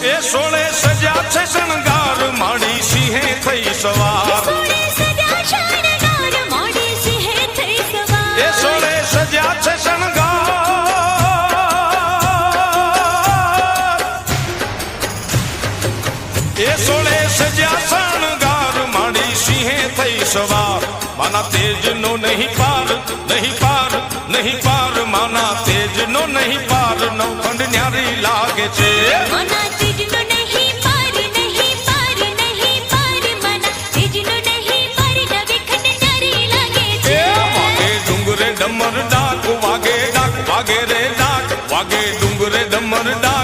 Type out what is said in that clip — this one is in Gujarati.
એ સોળે સજા છે શણગાર માડી સિંહે થઈ સવાર એ સોળે સજા છે શણગાર એ સોળે સજા શણગાર માડી સિંહે થઈ સવાર માના તેજ નો નહીં પાર નહીં પાર નહીં પાર માના તેજ નો નહીં પાર નવખંડ ન્યારી લાગે છે ડમર ડાક વાગે ડાક વાગે રે ડાક વાગે ડુંગરે ડમર ડાક